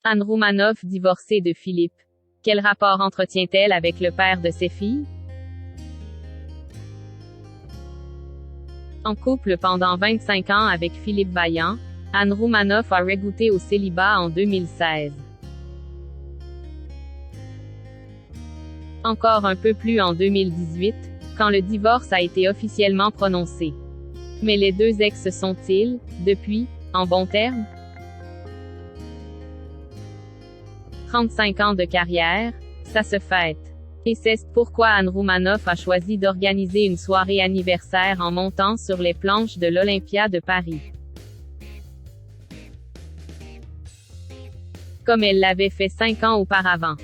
Anne Roumanoff divorcée de Philippe. Quel rapport entretient-elle avec le père de ses filles? En couple pendant 25 ans avec Philippe Vaillant, Anne Roumanoff a regoûté au célibat en 2016. Encore un peu plus en 2018, quand le divorce a été officiellement prononcé. Mais les deux ex sont-ils, depuis, en bons termes? 35 ans de carrière, ça se fête. Et c'est pourquoi Anne Roumanoff a choisi d'organiser une soirée anniversaire en montant sur les planches de l'Olympia de Paris. Comme elle l'avait fait 5 ans auparavant.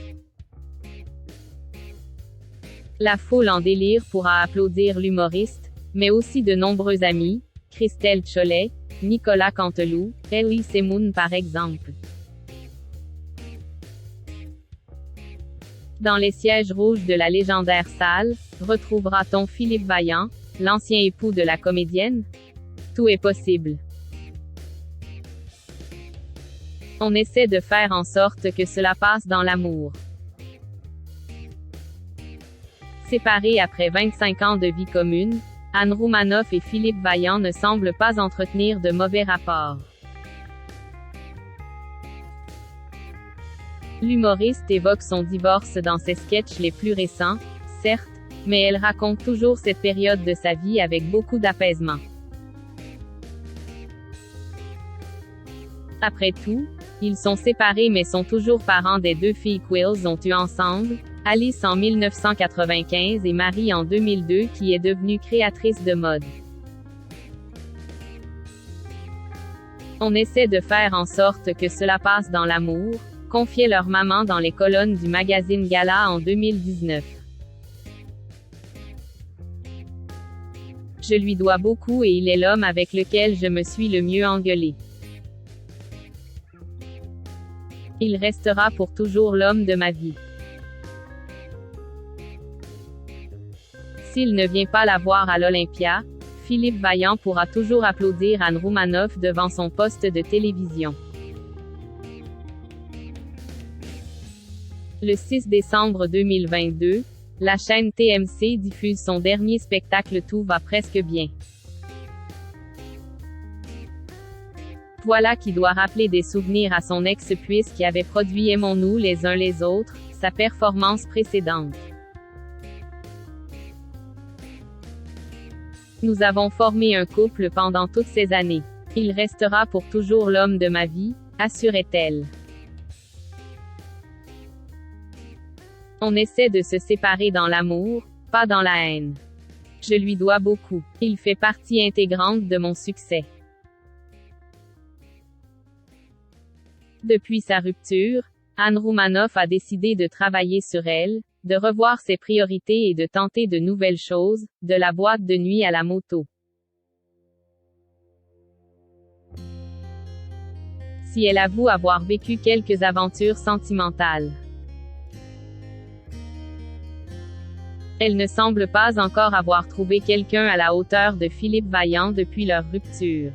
La foule en délire pourra applaudir l'humoriste, mais aussi de nombreux amis, Christelle Tcholet, Nicolas Canteloup, Elie Semoun par exemple. Dans les sièges rouges de la légendaire salle, retrouvera-t-on Philippe Vaillant, l'ancien époux de la comédienne? Tout est possible. On essaie de faire en sorte que cela passe dans l'amour. Séparés après 25 ans de vie commune, Anne Roumanoff et Philippe Vaillant ne semblent pas entretenir de mauvais rapports. L'humoriste évoque son divorce dans ses sketchs les plus récents, certes, mais elle raconte toujours cette période de sa vie avec beaucoup d'apaisement. Après tout, ils sont séparés mais sont toujours parents des deux filles qu'ils ont eues ensemble, Alice en 1995 et Marie en 2002 qui est devenue créatrice de mode. On essaie de faire en sorte que cela passe dans l'amour, confiait leur maman dans les colonnes du magazine Gala en 2019. Je lui dois beaucoup et il est l'homme avec lequel je me suis le mieux engueulée. Il restera pour toujours l'homme de ma vie. S'il ne vient pas la voir à l'Olympia, Philippe Vaillant pourra toujours applaudir Anne Roumanoff devant son poste de télévision. Le 6 décembre 2022, la chaîne TMC diffuse son dernier spectacle Tout va presque bien. Voilà qui doit rappeler des souvenirs à son ex puisqu'il avait produit Aimons-nous les uns les autres, sa performance précédente. Nous avons formé un couple pendant toutes ces années. Il restera pour toujours l'homme de ma vie, assurait-elle. On essaie de se séparer dans l'amour, pas dans la haine. Je lui dois beaucoup. Il fait partie intégrante de mon succès. Depuis sa rupture, Anne Roumanoff a décidé de travailler sur elle, de revoir ses priorités et de tenter de nouvelles choses, de la boîte de nuit à la moto. Si elle avoue avoir vécu quelques aventures sentimentales. Elle ne semble pas encore avoir trouvé quelqu'un à la hauteur de Philippe Vaillant depuis leur rupture.